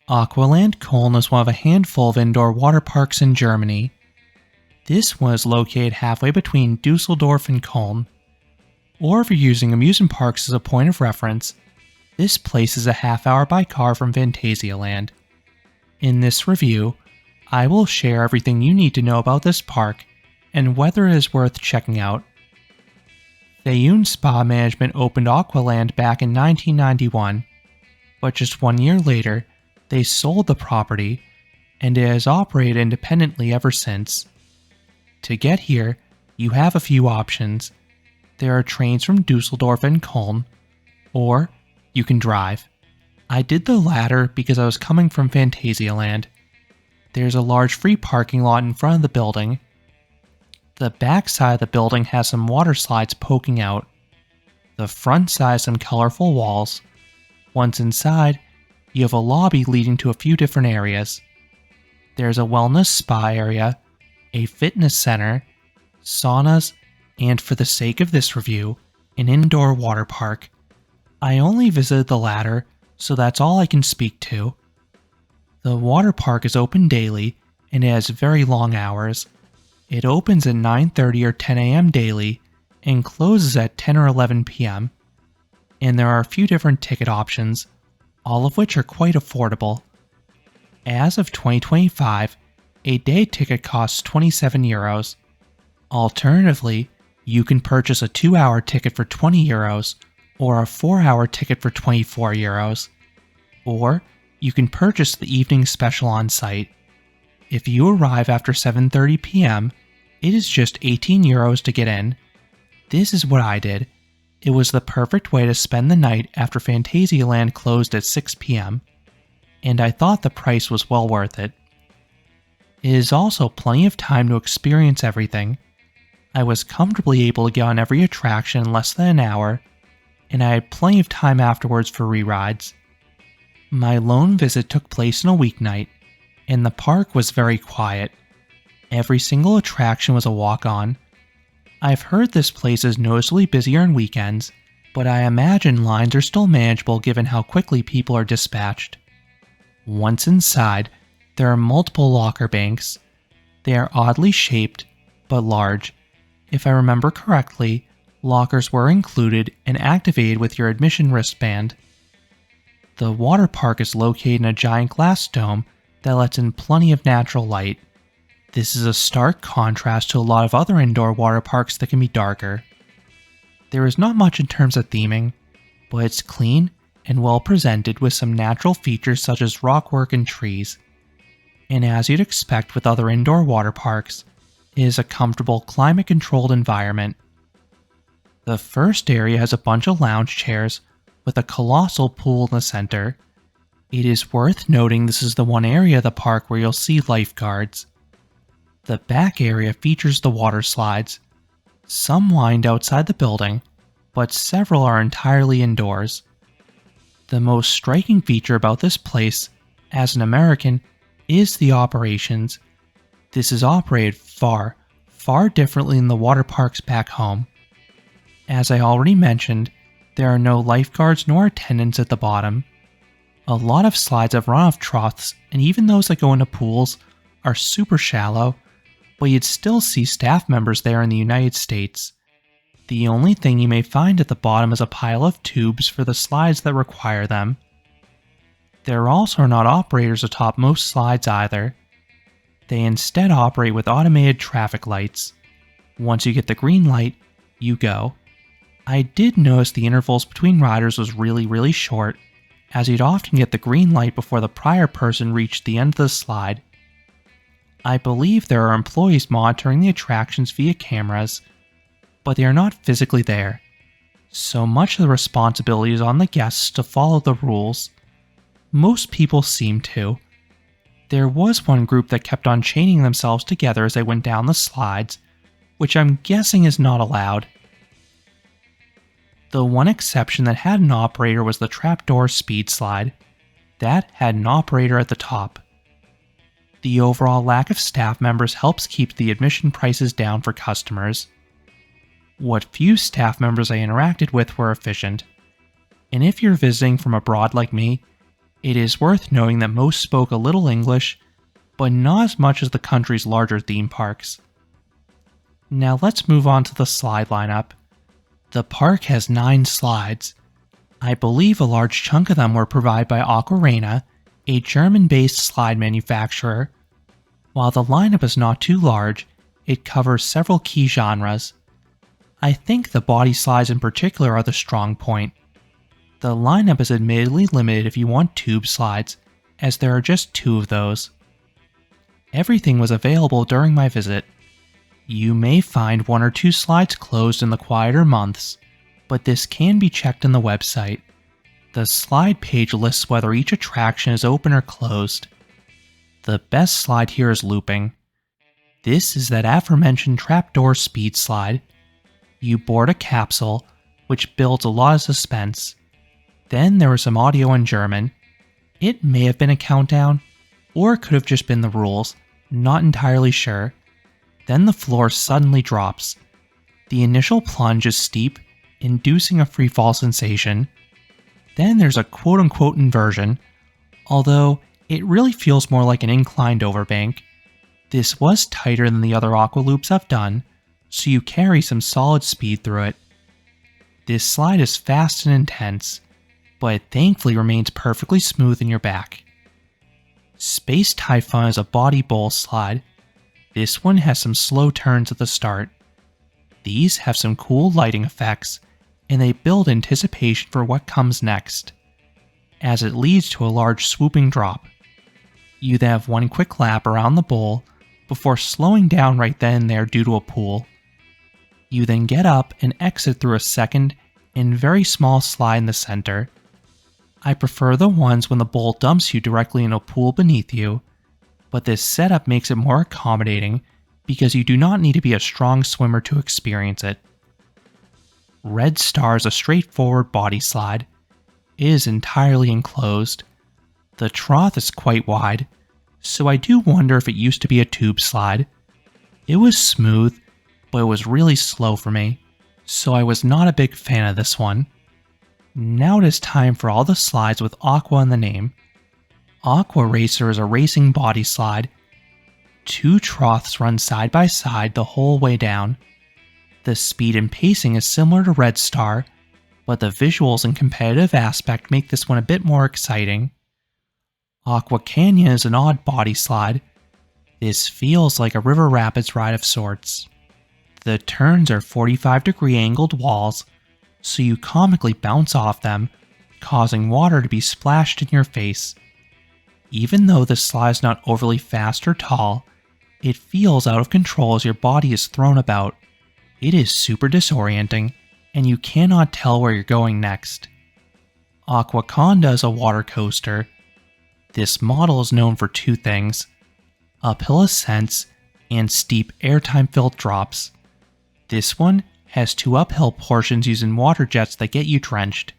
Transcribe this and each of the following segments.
Aqualand Koln is one of a handful of indoor water parks in Germany. This one is located halfway between Dusseldorf and Köln. Or if you're using amusement parks as a point of reference, this place is a half-hour by car from Phantasialand. In this review, I will share everything you need to know about this park and whether it is worth checking out. Fayun Spa Management opened Aqualand back in 1991, but just 1 year later, they sold the property, and it has operated independently ever since. To get here, you have a few options. There are trains from Dusseldorf and Köln, or you can drive. I did the latter because I was coming from Phantasialand. There's a large free parking lot in front of the building. The back side of the building has some water slides poking out. The front side has some colorful walls. Once inside, you have a lobby leading to a few different areas. There's a wellness spa area, a fitness center, saunas, and for the sake of this review, an indoor water park. I only visited the latter, so that's all I can speak to. The water park is open daily, and it has very long hours. It opens at 9:30 or 10 a.m. daily, and closes at 10 or 11 p.m. And there are a few different ticket options, all of which are quite affordable. As of 2025, a day ticket costs 27 euros. Alternatively, you can purchase a 2-hour ticket for 20 euros, or a 4-hour ticket for 24 euros. Or, you can purchase the evening special on site. If you arrive after 7:30 p.m., it is just 18 euros to get in. This is what I did. It was the perfect way to spend the night after Phantasialand closed at 6 p.m., and I thought the price was well worth it. It is also plenty of time to experience everything. I was comfortably able to get on every attraction in less than an hour, and I had plenty of time afterwards for re-rides. My lone visit took place on a weeknight, and the park was very quiet. Every single attraction was a walk-on. I've heard this place is noticeably busier on weekends, but I imagine lines are still manageable given how quickly people are dispatched. Once inside, there are multiple locker banks. They are oddly shaped, but large. If I remember correctly, lockers were included and activated with your admission wristband. The water park is located in a giant glass dome that lets in plenty of natural light. This is a stark contrast to a lot of other indoor water parks that can be darker. There is not much in terms of theming, but it's clean and well presented with some natural features such as rockwork and trees. And as you'd expect with other indoor water parks, it is a comfortable, climate-controlled environment. The first area has a bunch of lounge chairs with a colossal pool in the center. It is worth noting this is the one area of the park where you'll see lifeguards. The back area features the water slides. Some wind outside the building, but several are entirely indoors. The most striking feature about this place, as an American, is the operations. This is operated far, far differently than the water parks back home. As I already mentioned, there are no lifeguards nor attendants at the bottom. A lot of slides have runoff troughs, and even those that go into pools are super shallow, but you'd still see staff members there in the United States. The only thing you may find at the bottom is a pile of tubes for the slides that require them. There also are not operators atop most slides either. They instead operate with automated traffic lights. Once you get the green light, you go. I did notice the intervals between riders was really short, as you'd often get the green light before the prior person reached the end of the slide. I believe there are employees monitoring the attractions via cameras, but they are not physically there, so much of the responsibility is on the guests to follow the rules. Most people seem to. There was one group that kept on chaining themselves together as they went down the slides, which I'm guessing is not allowed. The one exception that had an operator was the trapdoor speed slide. That had an operator at the top. The overall lack of staff members helps keep the admission prices down for customers. What few staff members I interacted with were efficient. And if you're visiting from abroad like me, It is worth noting that most spoke a little English, but not as much as the country's larger theme parks. Now let's move on to the slide lineup. The park has 9 slides. I believe a large chunk of them were provided by Aquarena, a German-based slide manufacturer. While the lineup is not too large, it covers several key genres. I think the body slides in particular are the strong point. The lineup is admittedly limited if you want tube slides, as there are just 2 of those. Everything was available during my visit. You may find 1 or 2 slides closed in the quieter months, but this can be checked on the website. The slide page lists whether each attraction is open or closed. The best slide here is looping. This is that aforementioned trapdoor speed slide. You board a capsule, which builds a lot of suspense. Then there was some audio in German. It may have been a countdown, or it could have just been the rules, not entirely sure. Then the floor suddenly drops. The initial plunge is steep, inducing a freefall sensation. Then there's a quote-unquote inversion, although it really feels more like an inclined overbank. This was tighter than the other aqua loops I've done, so you carry some solid speed through it. This slide is fast and intense, but it thankfully remains perfectly smooth in your back. Space Typhon is a body bowl slide. This one has some slow turns at the start. These have some cool lighting effects, and they build anticipation for what comes next, as it leads to a large swooping drop. You then have 1 quick lap around the bowl before slowing down right then and there due to a pool. You then get up and exit through a second and very small slide in the center. I prefer the ones when the bowl dumps you directly in a pool beneath you, but this setup makes it more accommodating because you do not need to be a strong swimmer to experience it. Red Star is a straightforward body slide. It is entirely enclosed. The trough is quite wide, so I do wonder if it used to be a tube slide. It was smooth, but it was really slow for me, so I was not a big fan of this one. Now it is time for all the slides with Aqua in the name. Aqua Racer is a racing body slide. 2 troughs run side by side the whole way down. The speed and pacing is similar to Red Star, but the visuals and competitive aspect make this one a bit more exciting. Aqua Canyon is an odd body slide. This feels like a river rapids ride of sorts. The turns are 45-degree angled walls, so you comically bounce off them, causing water to be splashed in your face. Even though this slide is not overly fast or tall, it feels out of control as your body is thrown about. It is super disorienting, and you cannot tell where you're going next. Aquaconda is a water coaster. This model is known for 2 things: uphill ascents and steep airtime-filled drops. This one has 2 uphill portions using water jets that get you drenched.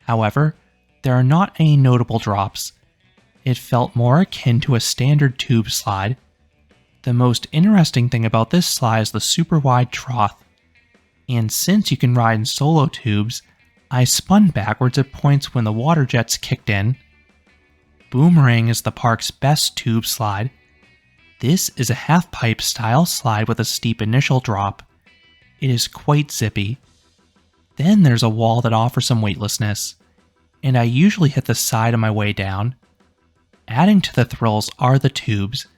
However, there are not any notable drops. It felt more akin to a standard tube slide. The most interesting thing about this slide is the super wide trough, and since you can ride in solo tubes, I spun backwards at points when the water jets kicked in. Boomerang is the park's best tube slide. This is a half-pipe style slide with a steep initial drop. It is quite zippy. Then there's a wall that offers some weightlessness, and I usually hit the side on my way down. Adding to the thrills are the tubes.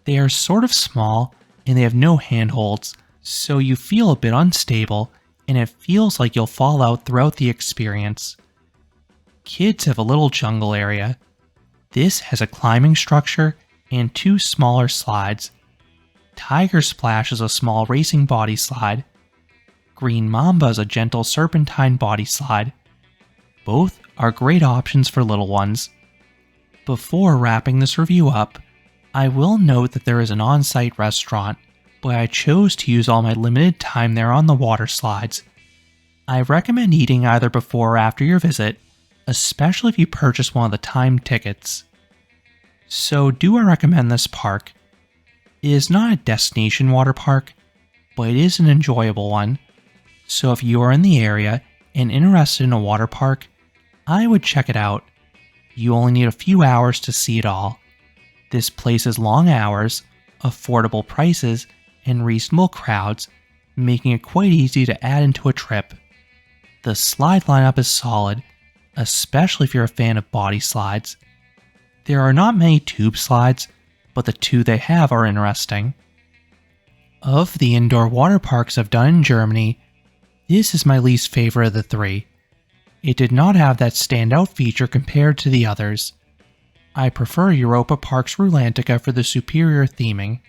They are sort of small, and they have no handholds, so you feel a bit unstable, and it feels like you'll fall out throughout the experience. Kids have a little jungle area. This has a climbing structure and 2 smaller slides. Tiger Splash is a small racing body slide. Green Mamba is a gentle serpentine body slide. Both are great options for little ones. Before wrapping this review up, I will note that there is an on-site restaurant, but I chose to use all my limited time there on the water slides. I recommend eating either before or after your visit, especially if you purchase one of the timed tickets. So do I recommend this park? It is not a destination water park, but it is an enjoyable one. So if you are in the area and interested in a water park, I would check it out. You only need a few hours to see it all. This place has long hours, affordable prices, and reasonable crowds, making it quite easy to add into a trip. The slide lineup is solid, especially if you're a fan of body slides. There are not many tube slides, but the two they have are interesting. Of the indoor water parks I've done in Germany, this is my least favorite of the three. It did not have that standout feature compared to the others. I prefer Europa Parks Rulantica for the superior theming,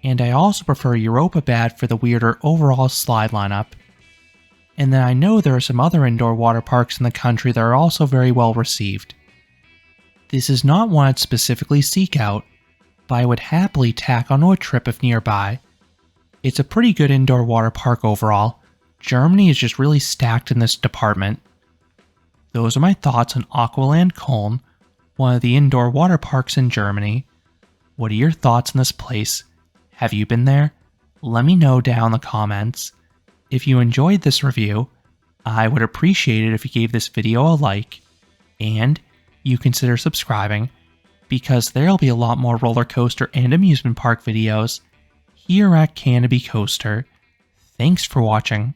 and I also prefer Europa Bad for the weirder overall slide lineup. And then I know there are some other indoor water parks in the country that are also very well received. This is not one I'd specifically seek out, but I would happily tack onto a trip if nearby. It's a pretty good indoor water park overall. Germany is just really stacked in this department. Those are my thoughts on Aqualand Koln, one of the indoor water parks in Germany. What are your thoughts on this place? Have you been there? Let me know down in the comments. If you enjoyed this review, I would appreciate it if you gave this video a like, and you consider subscribing, because there'll be a lot more roller coaster and amusement park videos here at Canopy Coaster. Thanks for watching.